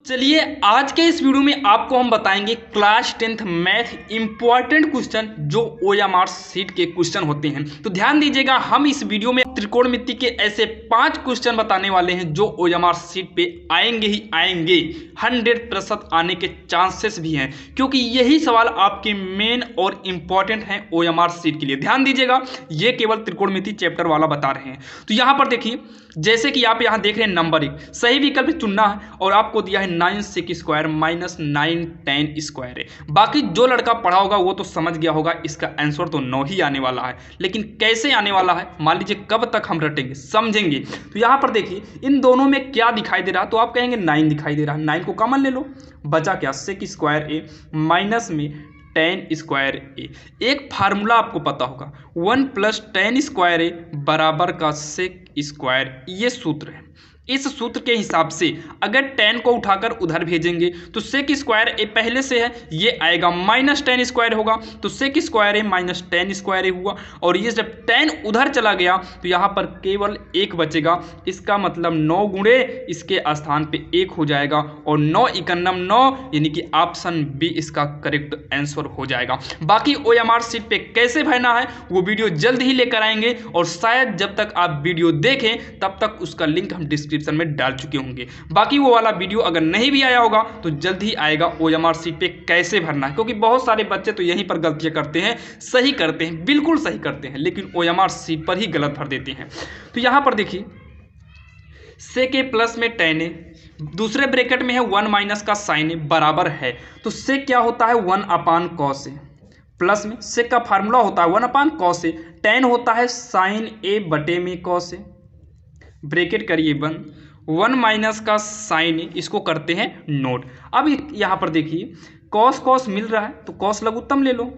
चलिए आज के इस वीडियो में आपको हम बताएंगे class 10th math important question जो ओएमआर शीट के क्वेश्चन होते हैं। तो ध्यान दीजिएगा, हम इस वीडियो में त्रिकोणमिति के ऐसे 5 क्वेश्चन बताने वाले हैं जो ओएमआर शीट पे आएंगे ही आएंगे, 100% आने के चांसेस भी हैं, क्योंकि यही सवाल आपके मेन और इम्पॉर्टेंट हैं ओएमआर शीट के लिए। ध्यान दीजिएगा, ये केवल त्रिकोणमिति चैप्टर वाला बता रहे हैं। तो यहाँ पर देखिए, जैसे कि आप यहाँ देख रहे हैं नंबर 1 सही विकल्प चुनना है और आपको दिया है 9 sec square minus 9 tan square है। बाकी जो लड़का पढ़ा होगा वो तो समझ गया होगा, इसका आंसर तो 9 ही आने वाला है। लेकिन कैसे आने वाला है, मान लीजिए कब तक हम रटेंगे समझेंगे। तो यहाँ पर देखिए इन दोनों में क्या दिखाई दे रहा है, तो आप कहेंगे 9 दिखाई दे रहा है, 9 को कॉमन ले लो, बचा क्या sec स्क्वायर ए माइनस में tan स्क्वायर ए। एक फार्मूला आपको पता होगा, 1 + tan स्क्वायर ए बराबर का sec स्क्वायर, ये सूत्र है। इस सूत्र के हिसाब से अगर tan को उठाकर उधर भेजेंगे तो sec स्क्वायर ए पहले से है, ये आएगा माइनस tan स्क्वायर होगा, तो sec स्क्वायर ए माइनस tan स्क्वायर ए हुआ। और ये जब tan उधर चला गया तो यहाँ पर केवल 1 बचेगा, इसका मतलब 9 गुणे इसके स्थान पे 1 हो जाएगा और 9 × 9 यानी कि ऑप्शन बी इसका करेक्ट आंसर हो जाएगा। बाकी ओएमआर शीट पे कैसे भरना है वो वीडियो जल्द ही लेकर आएंगे, और शायद जब तक आप वीडियो देखें तब तक उसका लिंक हम डिस्क्रिप्शन में डाल चुके होंगे। बाकी वो वाला वीडियो अगर नहीं भी आया होगा तो जल्द ही आएगा ओएमआर शीट पे कैसे भरना है, क्योंकि बहुत सारे बच्चे तो यहीं पर गलतियां करते हैं, सही करते हैं, बिल्कुल सही करते हैं, लेकिन ओएमआर शीट पर ही गलत भर देते हैं। तो यहां पर देखिए sec ए प्लस में tan ए, दूसरे ब्रैकेट में है 1 माइनस का साइन ए बराबर है, तो sec क्या होता है 1/cos ए, प्लस में sec का फार्मूला होता है 1/cos ए, tan होता है साइन ए बटे में cos ए, ब्रैकेट करिए बंद, 1 माइनस का साइन ए, इसको करते हैं नोट। अब यहाँ पर देखिए cos cos मिल रहा है तो cos लघुत्तम ले लो,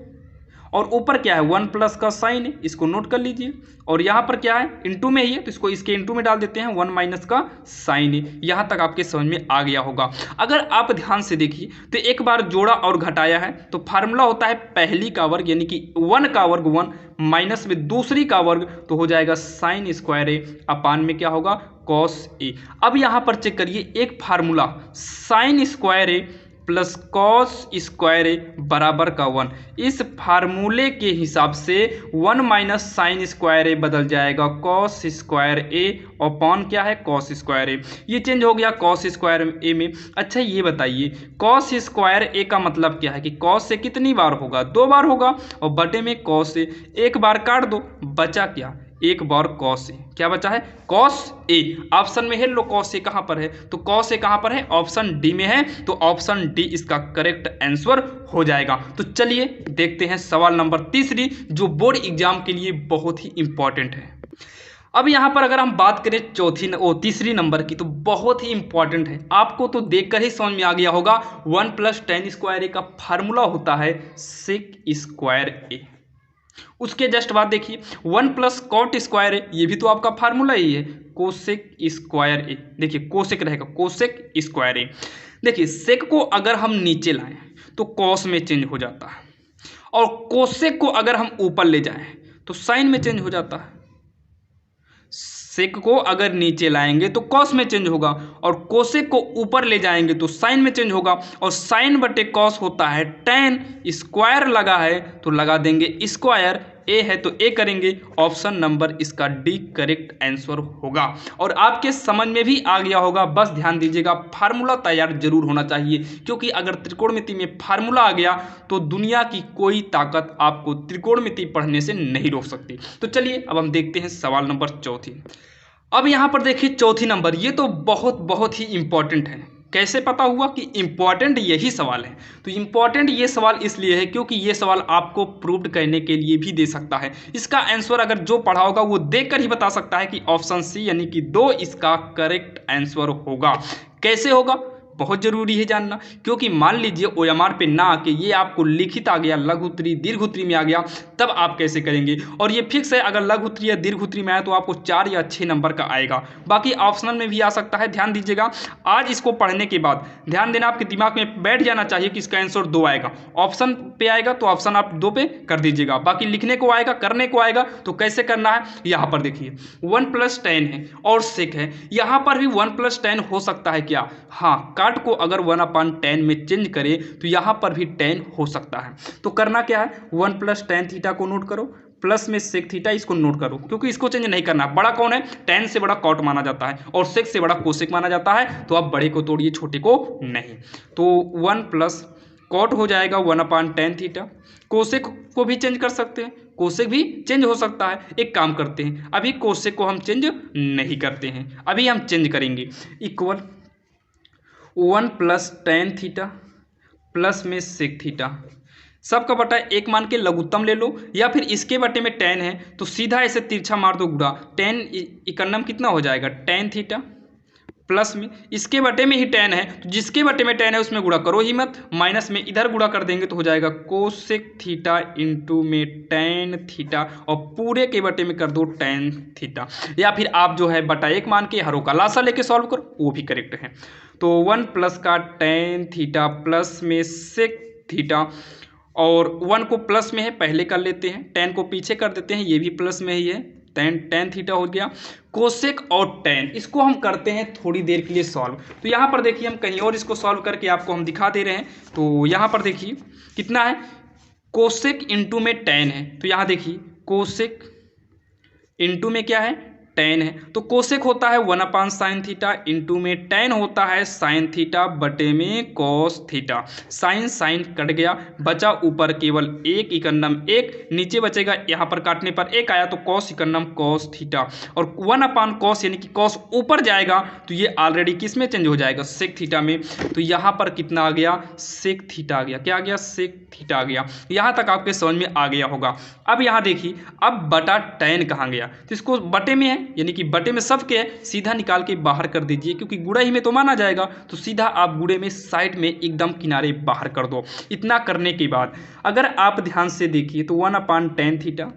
और ऊपर क्या है 1 प्लस का साइन है, इसको नोट कर लीजिए, और यहाँ पर क्या है इंटू में ही है तो इसको इसके इंटू में डाल देते हैं 1 माइनस का साइन है। यहाँ तक आपके समझ में आ गया होगा। अगर आप ध्यान से देखिए तो एक बार जोड़ा और घटाया है तो फार्मूला होता है पहली का वर्ग यानी कि 1 का वर्ग 1 माइनस में दूसरी का वर्ग, तो हो जाएगा साइन स्क्वायर ए अपान में क्या होगा कॉस ए। अब यहाँ पर चेक करिए, एक फार्मूला साइन स्क्वायर ए प्लस कॉस स्क्वायर ए बराबर का 1, इस फार्मूले के हिसाब से 1 माइनस साइन स्क्वायर ए बदल जाएगा कॉस स्क्वायर ए अपॉन क्या है कॉस स्क्वायर ए, ये चेंज हो गया कॉस स्क्वायर ए में। अच्छा ये बताइए कॉस स्क्वायर ए का मतलब क्या है कि कॉस से कितनी बार होगा, 2 बार होगा, और बटे में कॉस ए, एक बार काट दो, बचा क्या 1 बार कॉस ए, क्या बचा है कॉस ए। ऑप्शन में है लो कॉस ए कहाँ पर है, तो कॉस ए कहाँ पर है ऑप्शन डी में है, तो ऑप्शन डी इसका करेक्ट आंसर हो जाएगा। तो चलिए देखते हैं सवाल नंबर 3 जो बोर्ड एग्जाम के लिए बहुत ही इंपॉर्टेंट है। अब यहाँ पर अगर हम बात करें तीसरी नंबर की, तो बहुत ही इंपॉर्टेंट है, आपको तो देखकर ही समझ में आ गया होगा। 1 + tan स्क्वायर ए का फार्मूला होता है sec स्क्वायर ए। उसके जस्ट बाद देखिए 1 + cot स्क्वायर ए, ये भी तो आपका फार्मूला ही है कोसेक स्क्वायर ए। देखिए कोसेक रहेगा कोसेक स्क्वायर ए। देखिए सेक को अगर हम नीचे लाएं तो कॉस में चेंज हो जाता है, और कोसेक को अगर हम ऊपर ले जाएं तो साइन में चेंज हो जाता है। सेक को अगर नीचे लाएंगे तो कॉस में चेंज होगा, और कोसेक को ऊपर ले जाएंगे तो साइन में चेंज होगा, और साइन बटे कॉस होता है tan, स्क्वायर लगा है तो लगा देंगे स्क्वायर, ए है तो ए करेंगे, ऑप्शन नंबर इसका डी करेक्ट आंसर होगा। और आपके समझ में भी आ गया होगा, बस ध्यान दीजिएगा फार्मूला तैयार जरूर होना चाहिए, क्योंकि अगर त्रिकोणमिति में फार्मूला आ गया तो दुनिया की कोई ताकत आपको त्रिकोणमिति पढ़ने से नहीं रोक सकती। तो चलिए अब हम देखते हैं सवाल नंबर 4। अब यहाँ पर देखिए 4 नंबर, ये तो बहुत ही इंपॉर्टेंट है। कैसे पता हुआ कि इम्पॉर्टेंट यही सवाल है, तो इम्पॉर्टेंट ये सवाल इसलिए है क्योंकि ये सवाल आपको प्रूव्ड करने के लिए भी दे सकता है। इसका आंसर अगर जो पढ़ा होगा वो देखकर ही बता सकता है कि ऑप्शन सी यानी कि 2 इसका करेक्ट आंसर होगा। कैसे होगा बहुत जरूरी है जानना, क्योंकि मान लीजिए ओएमआर पे ना आके ये आपको लिखित आ गया, लघु उत्तरी दीर्घ उत्तरी में आ गया, तब आप कैसे करेंगे। और ये फिक्स है, अगर लघु उत्तरी या दीर्घ उत्तरी में आया तो आपको 4 या 6 नंबर का आएगा, बाकी ऑप्शनल में भी आ सकता है। ध्यान दीजिएगा, आज इसको पढ़ने के बाद ध्यान देना, आपके दिमाग में बैठ जाना चाहिए कि इसका आंसर 2 आएगा। ऑप्शन पे आएगा तो ऑप्शन आप 2 पे कर दीजिएगा, बाकी लिखने को आएगा करने को आएगा तो कैसे करना है। यहाँ पर देखिए 1 + tan है और sec है, यहाँ पर भी 1 + tan हो सकता है क्या, हाँ काट पार्ट को अगर 1/10 में चेंज करें तो यहाँ पर भी 10 हो सकता है। तो करना क्या है, 1 + tan थीटा को नोट करो, प्लस में सेक थीटा इसको नोट करो, क्योंकि इसको चेंज नहीं करना। बड़ा कौन है, tan से बड़ा कॉट माना जाता है और सेक से बड़ा कोसेक माना जाता है। तो आप बड़े को तोड़िए, छोटे को नहीं। तो 1 प्लस कॉट हो जाएगा 1/tan थीटा। कोसेक को भी चेंज कर सकते हैं, कोसेक भी चेंज हो सकता है। एक काम करते हैं, अभी कोसेक को हम चेंज नहीं करते हैं, अभी हम चेंज करेंगे। इक्वल 1 + tan थीटा प्लस में सेक थीटा, सबका बटा 1 मान के लघुत्तम ले लो, या फिर इसके बटे में tan है तो सीधा ऐसे तिरछा मार दो गुणा। tan इकन्नम कितना हो जाएगा, tan थीटा प्लस में इसके बटे में ही tan है तो जिसके बटे में tan है उसमें गुणा करो ही मत, माइनस में इधर गुणा कर देंगे तो हो जाएगा कोसेक थीटा इंटू में tan थीटा, और पूरे के बटे में कर दो tan थीटा। या फिर आप जो है बटा 1 मान के हरों का लासा लेके सॉल्व करो, वो भी करेक्ट है। तो 1 प्लस का tan थीटा प्लस में सेक थीटा, और 1 को प्लस में है पहले कर लेते हैं, tan को पीछे कर देते हैं, ये भी प्लस में ही है, tan थीटा हो गया। कोसेक और tan इसको हम करते हैं थोड़ी देर के लिए सॉल्व। तो यहाँ पर देखिए हम कहीं और इसको सॉल्व करके आपको हम दिखा दे रहे हैं। तो यहाँ पर देखिए कितना है, कोसेक इंटू में tan है, तो यहाँ देखिए कोसेक इंटू में क्या है, tan है, तो कोसेक होता है 1/sin थीटा इंटू में tan होता है sin थीटा बटे में cos थीटा। साइन साइन कट गया, बचा ऊपर केवल 1 इकन्नम 1, नीचे बचेगा, यहाँ पर काटने पर 1 आया तो cos इकन्नम cos थीटा, और 1/cos यानी कि cos ऊपर जाएगा तो ये ऑलरेडी किस में चेंज हो जाएगा, sec थीटा में। तो यहाँ पर कितना आ गया, sec थीटा आ गया, क्या आ गया, sec थीटा आ गया। यहाँ तक आपके समझ में आ गया होगा। अब यहाँ देखिए, अब बटा tan कहाँ गया, तो इसको बटे में है यानी कि बटे में सब के है, सीधा निकाल के बाहर कर दीजिए, क्योंकि गुणा ही में तो माना जाएगा, तो सीधा आप गुणे में साइड में एकदम किनारे बाहर कर दो। इतना करने के बाद अगर आप ध्यान से देखिए तो 1/tan थीटा,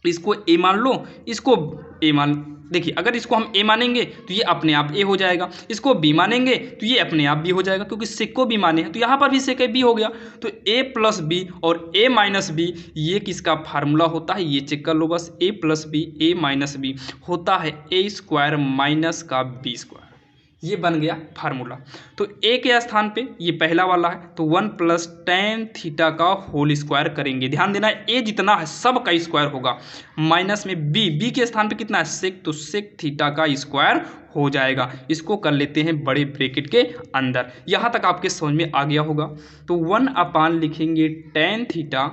इसको a मान लो, इसको a मान, देखिए अगर इसको हम a मानेंगे तो ये अपने आप a हो जाएगा, इसको b मानेंगे तो ये अपने आप b हो जाएगा, क्योंकि सेक को b माने हैं तो यहाँ पर भी सेक b हो गया। तो a + b और a - b ये किसका फार्मूला होता है, ये चेक कर लो बस, a + b a - b होता है a² माइनस का b², ये बन गया फार्मूला। तो a के स्थान पे ये पहला वाला है, तो 1 + tan थीटा का होल स्क्वायर करेंगे। ध्यान देना a जितना है सब का स्क्वायर होगा, माइनस में b के स्थान पे कितना है सेक, तो सेक थीटा का स्क्वायर हो जाएगा। इसको कर लेते हैं बड़े ब्रैकेट के अंदर। यहाँ तक आपके समझ में आ गया होगा। तो 1/ लिखेंगे tan थीटा,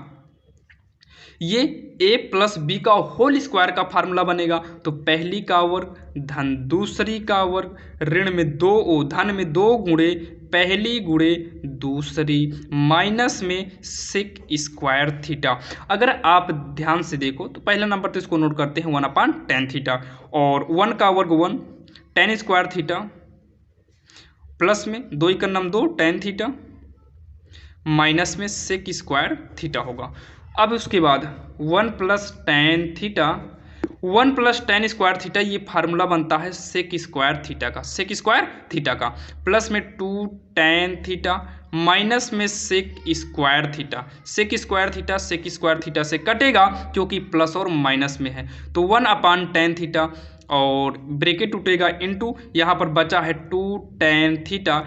ये a + b का होल स्क्वायर का फार्मूला बनेगा। तो पहली का वर्ग धन दूसरी का वर्ग ऋण में 2 धन में 2 गुणे पहली गुणे दूसरी माइनस में sec² थीटा। अगर आप ध्यान से देखो तो पहला नंबर तो इसको नोट करते हैं 1/tan थीटा, और 1 का वर्ग 1 tan² थीटा प्लस में 2 इकन्नम 2 tan थीटा माइनस में sec² थीटा होगा। अब उसके बाद 1 + tan थीटा, 1 + tan² थीटा, ये फार्मूला बनता है sec² थीटा का, sec² थीटा का, प्लस में 2 tan थीटा माइनस में sec² theta. sec² theta sec² theta से कटेगा क्योंकि प्लस और माइनस में है, तो 1/tan थीटा और ब्रैकेट टूटेगा इनटू, यहाँ पर बचा है 2 tan थीटा,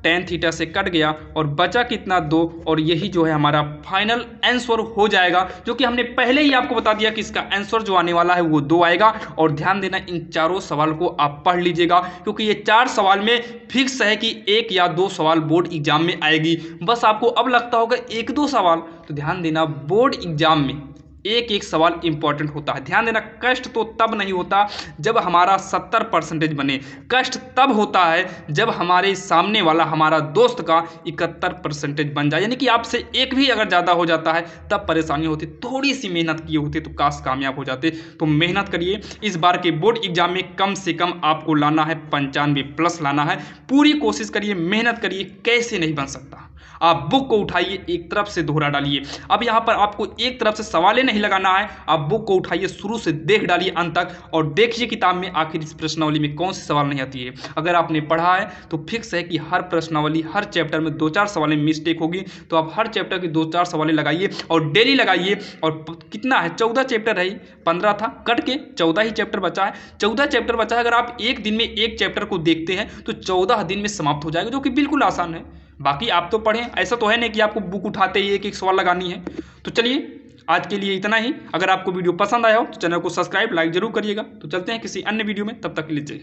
tan थीटा से कट गया और बचा कितना 2, और यही जो है हमारा फाइनल आंसर हो जाएगा, जो कि हमने पहले ही आपको बता दिया कि इसका आंसर जो आने वाला है वो 2 आएगा। और ध्यान देना इन चारों सवाल को आप पढ़ लीजिएगा, क्योंकि ये 4 सवाल में फिक्स है कि 1 या 2 सवाल बोर्ड एग्जाम में आएगी। बस आपको अब लगता होगा 1-2 सवाल, तो ध्यान देना बोर्ड एग्जाम में एक सवाल इंपॉर्टेंट होता है। ध्यान देना, कष्ट तो तब नहीं होता जब हमारा 70% बने, कष्ट तब होता है जब हमारे सामने वाला हमारा दोस्त का 71% बन जाए, यानी कि आपसे एक भी अगर ज़्यादा हो जाता है तब परेशानी होती। थोड़ी सी मेहनत किए होते तो काश कामयाब हो जाते। तो मेहनत करिए, इस बार के बोर्ड एग्जाम में कम से कम आपको लाना है 95+ लाना है। पूरी कोशिश करिए, मेहनत करिए, कैसे नहीं बन सकता। आप बुक को उठाइए, एक तरफ से दोहरा डालिए। अब यहाँ पर आपको एक तरफ से सवालें नहीं लगाना है, आप बुक को उठाइए, शुरू से देख डालिए अंत तक और देखिए किताब में आखिर इस प्रश्नावली में कौन सी सवाल नहीं आती है। अगर आपने पढ़ा है तो फिक्स है कि हर प्रश्नावली, हर चैप्टर में 2-4 सवालें मिस्टेक होगी, तो आप हर चैप्टर की 2-4 सवालें लगाइए और डेली लगाइए। और कितना है, 14 चैप्टर है, 15 था, कट के 14 ही चैप्टर बचा है। 14 चैप्टर बचा है, अगर आप एक दिन में एक चैप्टर को देखते हैं तो 14 दिन में समाप्त हो जाएगा, जो कि बिल्कुल आसान है। बाकी आप तो पढ़ें, ऐसा तो है नहीं कि आपको बुक उठाते ही एक एक सवाल लगानी है। तो चलिए आज के लिए इतना ही। अगर आपको वीडियो पसंद आया हो तो चैनल को सब्सक्राइब, लाइक जरूर करिएगा। तो चलते हैं किसी अन्य वीडियो में, तब तक के लिए जय।